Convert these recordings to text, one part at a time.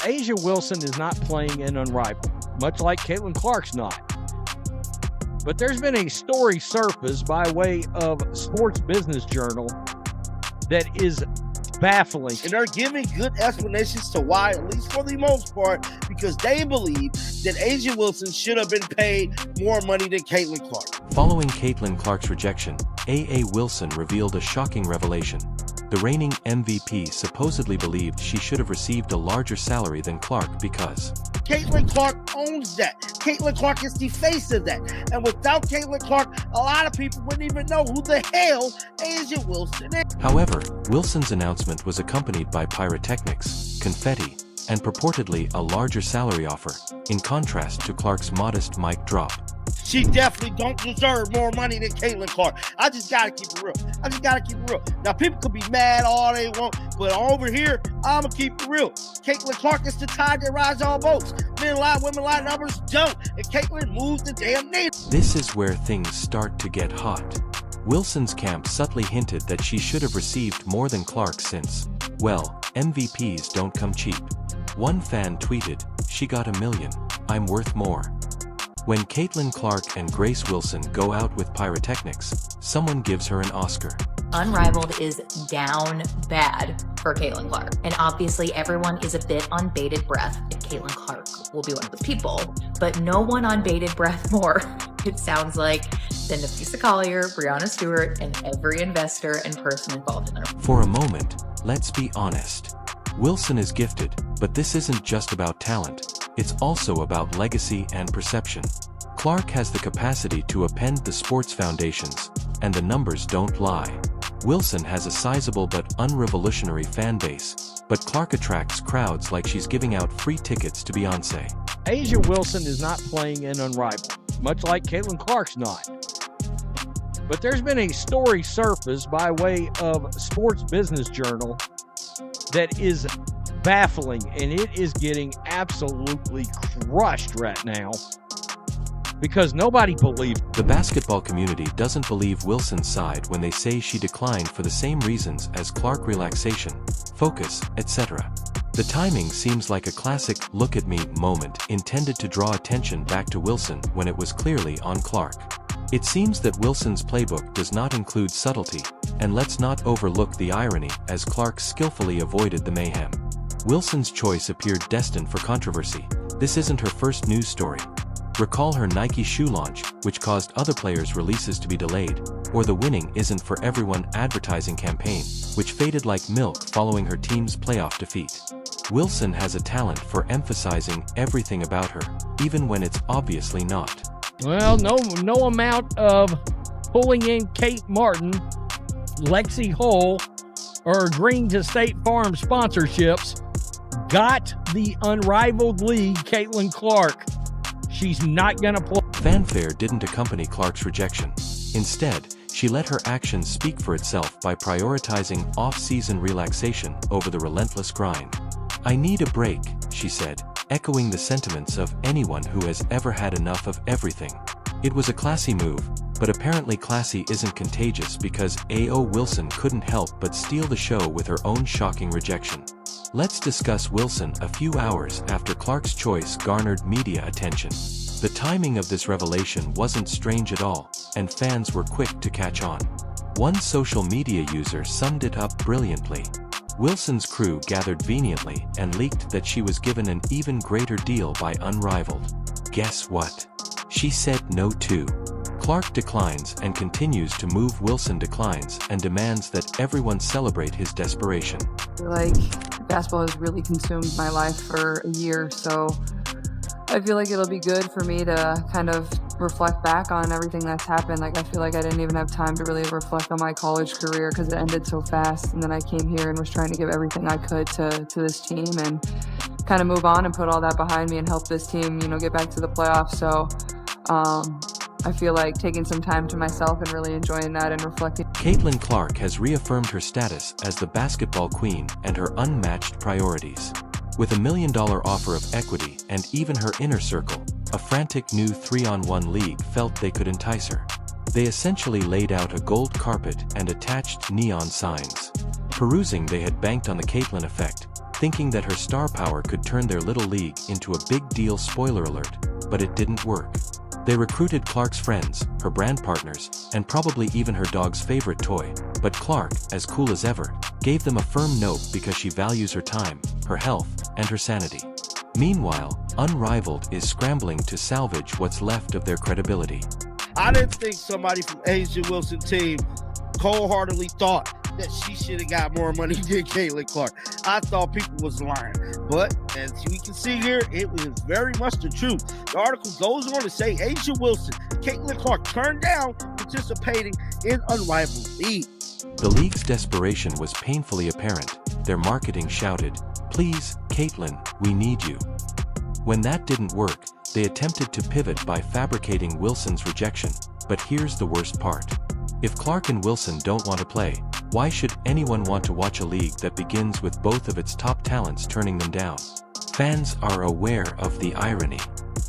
A'ja Wilson is not playing in Unrivaled, much like Caitlin Clark's not. But there's been a story surfaced by way of Sports Business Journal that is baffling. And they're giving good explanations to why, at least for the most part, because they believe that A'ja Wilson should have been paid more money than Caitlin Clark. Following Caitlin Clark's rejection, A.A. Wilson revealed a shocking revelation. The reigning MVP supposedly believed she should have received a larger salary than Clark because Caitlin Clark owns that. Caitlin Clark is the face of that. And without Caitlin Clark, a lot of people wouldn't even know who the hell A'ja Wilson is. However, Wilson's announcement was accompanied by pyrotechnics, confetti, and purportedly a larger salary offer, in contrast to Clark's modest mic drop. She definitely don't deserve more money than Caitlin Clark. I just gotta keep it real. Now, people could be mad all they want, but over here, I'ma keep it real. Caitlin Clark is the tide that rides all boats. Men lie, women lie, numbers don't. And Caitlin moves the damn needle. This is where things start to get hot. Wilson's camp subtly hinted that she should have received more than Clark since, well, MVPs don't come cheap. One fan tweeted, "She got $1 million. I'm worth more." When Caitlin Clark and Grace Wilson go out with pyrotechnics, someone gives her an Oscar. Unrivaled is down bad for Caitlin Clark. And obviously everyone is a bit on bated breath if Caitlin Clark will be one of those people. But no one on bated breath more, it sounds like, than Nafisa Collier, Brianna Stewart, and every investor and person involved in there. For a moment, let's be honest. Wilson is gifted, but this isn't just about talent. It's also about legacy and perception. Clark has the capacity to upend the sports foundations, and the numbers don't lie. Wilson has a sizable but unrevolutionary fan base, but Clark attracts crowds like she's giving out free tickets to Beyoncé. A'ja Wilson is not playing in Unrivaled, much like Caitlin Clark's not. But there's been a story surfaced by way of Sports Business Journal that is baffling, and it is getting absolutely crushed right now because nobody believes. The basketball community doesn't believe Wilson's side when they say she declined for the same reasons as Clark: relaxation, focus, etc. The timing seems like a classic "look at me" moment intended to draw attention back to Wilson when it was clearly on Clark. It seems that Wilson's playbook does not include subtlety, and let's not overlook the irony as Clark skillfully avoided the mayhem. Wilson's choice appeared destined for controversy. This isn't her first news story. Recall her Nike shoe launch, which caused other players' releases to be delayed, or the "winning isn't for everyone" advertising campaign, which faded like milk following her team's playoff defeat. Wilson has a talent for emphasizing everything about her, even when it's obviously not. Well, no amount of pulling in Kate Martin, Lexi Hull, or agreeing to State Farm sponsorships got the Unrivaled League Caitlin Clark. She's not going to play. Fanfare didn't accompany Clark's rejection. Instead, she let her actions speak for itself by prioritizing off-season relaxation over the relentless grind. "I need a break," she said, echoing the sentiments of anyone who has ever had enough of everything. It was a classy move, but apparently classy isn't contagious because A.O. Wilson couldn't help but steal the show with her own shocking rejection. Let's discuss Wilson a few hours after Clark's choice garnered media attention. The timing of this revelation wasn't strange at all, and fans were quick to catch on. One social media user summed it up brilliantly. Wilson's crew gathered valiantly and leaked that she was given an even greater deal by Unrivaled. Guess what? She said no to. Clark declines and continues to move. Wilson declines and demands that everyone celebrate his desperation. I feel like basketball has really consumed my life for a year, so I feel like it'll be good for me to kind of reflect back on everything that's happened. Like, I feel like I didn't even have time to really reflect on my college career because it ended so fast, and then I came here and was trying to give everything I could to this team and kind of move on and put all that behind me and help this team, get back to the playoffs. So I feel like taking some time to myself and really enjoying that and reflecting. Caitlin Clark has reaffirmed her status as the basketball queen and her unmatched priorities. With $1 million offer of equity and even her inner circle, a frantic new 3-on-1 league felt they could entice her. They essentially laid out a gold carpet and attached neon signs. Perusing, they had banked on the Caitlin effect, thinking that her star power could turn their little league into a big deal. Spoiler alert, but it didn't work. They recruited Clark's friends, her brand partners, and probably even her dog's favorite toy, but Clark, as cool as ever, gave them a firm nope because she values her time, her health, and her sanity. Meanwhile, Unrivaled is scrambling to salvage what's left of their credibility. I didn't think somebody from A'ja Wilson's team cold-heartedly thought that she should have got more money than Caitlin Clark. I thought people was lying. But as we can see here, it was very much the truth. The article goes on to say A'ja Wilson, Caitlin Clark turned down participating in Unrivaled League. The league's desperation was painfully apparent. Their marketing shouted, "Please, Caitlin, we need you." When that didn't work, they attempted to pivot by fabricating Wilson's rejection. But here's the worst part. If Clark and Wilson don't want to play, why should anyone want to watch a league that begins with both of its top talents turning them down? Fans are aware of the irony.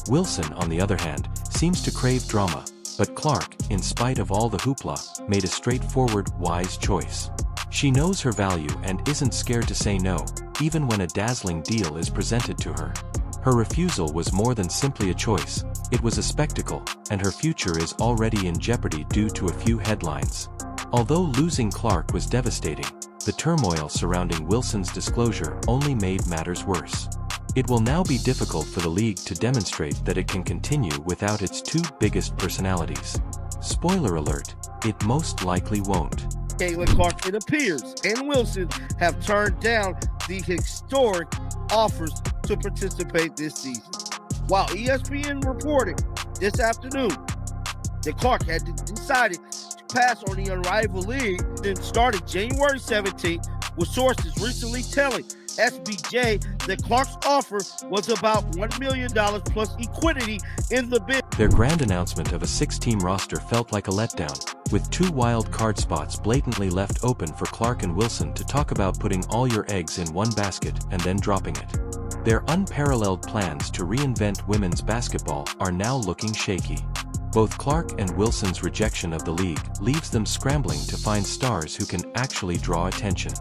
Wilson, on the other hand, seems to crave drama, but Clark, in spite of all the hoopla, made a straightforward, wise choice. She knows her value and isn't scared to say no, even when a dazzling deal is presented to her. Her refusal was more than simply a choice, it was a spectacle, and her future is already in jeopardy due to a few headlines. Although losing Clark was devastating, the turmoil surrounding Wilson's disclosure only made matters worse. It will now be difficult for the league to demonstrate that it can continue without its two biggest personalities. Spoiler alert, it most likely won't. Caitlin Clark, it appears, and Wilson have turned down the historic offers to participate this season. While ESPN reported this afternoon that Clark had decided to pass on the Unrivaled League, then started January 17th, with sources recently telling SBJ that Clark's offer was about $1 million plus equity in the bid. Their grand announcement of a 6-team roster felt like a letdown, with 2 wild card spots blatantly left open for Clark and Wilson to talk about putting all your eggs in one basket and then dropping it. Their unparalleled plans to reinvent women's basketball are now looking shaky. Both Clark and Wilson's rejection of the league leaves them scrambling to find stars who can actually draw attention.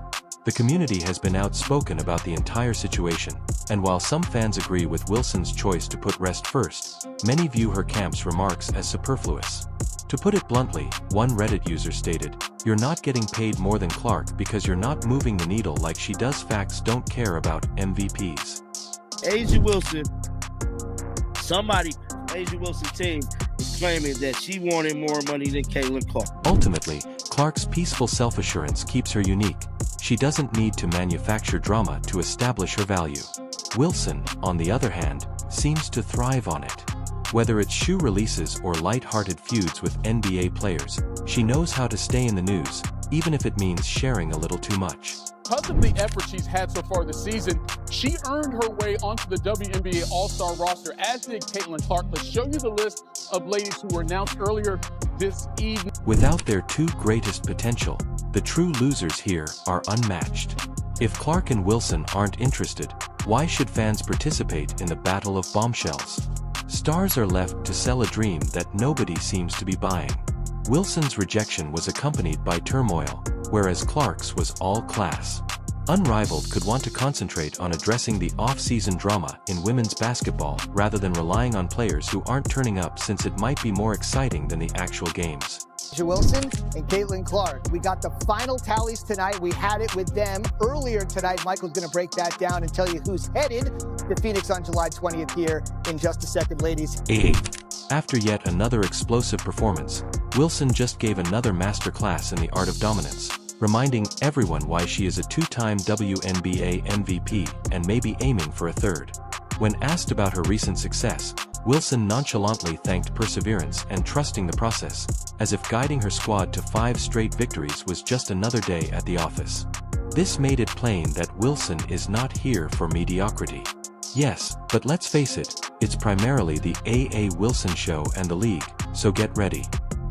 The community has been outspoken about the entire situation, and while some fans agree with Wilson's choice to put rest first, many view her camp's remarks as superfluous. To put it bluntly, one Reddit user stated, "You're not getting paid more than Clark because you're not moving the needle like she does. Facts don't care about MVPs." A'ja Wilson, somebody from A'ja Wilson's team is claiming that she wanted more money than Caitlin Clark. Ultimately, Clark's peaceful self-assurance keeps her unique. She doesn't need to manufacture drama to establish her value. Wilson, on the other hand, seems to thrive on it. Whether it's shoe releases or light-hearted feuds with NBA players, she knows how to stay in the news, even if it means sharing a little too much. Because of the effort she's had so far this season, she earned her way onto the WNBA All-Star roster, as did Caitlin Clark. Let's show you the list of ladies who were announced earlier this evening. Without their two greatest potential, the true losers here are unmatched. If Clark and Wilson aren't interested, why should fans participate in the battle of bombshells? Stars are left to sell a dream that nobody seems to be buying. Wilson's rejection was accompanied by turmoil, whereas Clark's was all class. Unrivaled could want to concentrate on addressing the off-season drama in women's basketball rather than relying on players who aren't turning up, since it might be more exciting than the actual games. A'ja Wilson and Caitlin Clark. We got the final tallies tonight. We had it with them earlier tonight. Michael's going to break that down and tell you who's headed to Phoenix on July 20th here in just a second, ladies. After yet another explosive performance, Wilson just gave another masterclass in the art of dominance, reminding everyone why she is a 2-time WNBA MVP and may be aiming for a 3rd. When asked about her recent success, Wilson nonchalantly thanked perseverance and trusting the process, as if guiding her squad to 5 straight victories was just another day at the office. This made it plain that Wilson is not here for mediocrity. Yes, but let's face it, it's primarily the A.A. Wilson show and the league, so get ready.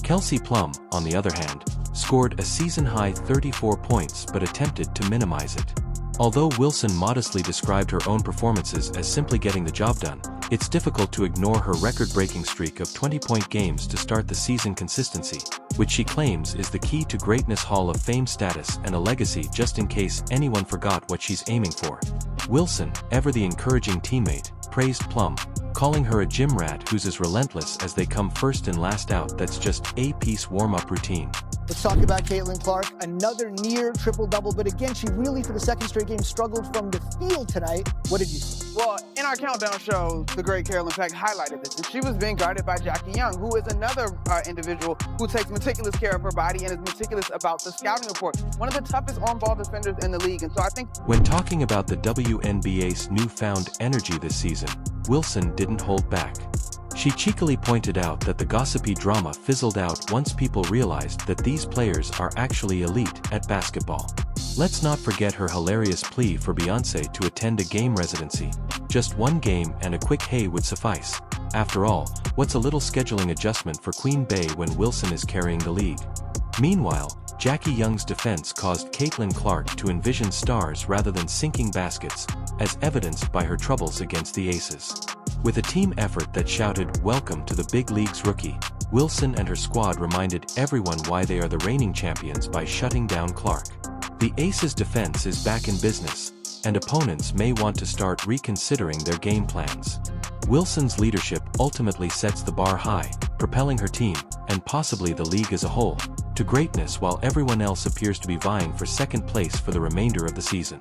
Kelsey Plum, on the other hand, scored a season-high 34 points but attempted to minimize it. Although Wilson modestly described her own performances as simply getting the job done, it's difficult to ignore her record-breaking streak of 20-point games to start the season. Consistency, which she claims is the key to greatness, Hall of Fame status, and a legacy, just in case anyone forgot what she's aiming for. Wilson, ever the encouraging teammate, praised Plum, calling her a gym rat who's as relentless as they come first and last out. That's just a piece warm-up routine. Let's talk about Caitlin Clark. Another near triple-double, but again, she really, for the second straight game, struggled from the field tonight. What did you see? Well, in our countdown show, the great Carolyn Peck highlighted this, and she was being guarded by Jackie Young, who is another individual who takes meticulous care of her body and is meticulous about the scouting report. One of the toughest on-ball defenders in the league, and so I think... When talking about the WNBA's newfound energy this season, Wilson didn't hold back. She cheekily pointed out that the gossipy drama fizzled out once people realized that these players are actually elite at basketball. Let's not forget her hilarious plea for Beyoncé to attend a game residency. Just one game and a quick hey would suffice. After all, what's a little scheduling adjustment for Queen Bey when Wilson is carrying the league? Meanwhile, Jackie Young's defense caused Caitlin Clark to envision stars rather than sinking baskets, as evidenced by her troubles against the Aces. With a team effort that shouted, "Welcome to the big leagues, rookie," Wilson and her squad reminded everyone why they are the reigning champions by shutting down Clark. The Aces' defense is back in business, and opponents may want to start reconsidering their game plans. Wilson's leadership ultimately sets the bar high, propelling her team, and possibly the league as a whole, to greatness while everyone else appears to be vying for second place for the remainder of the season.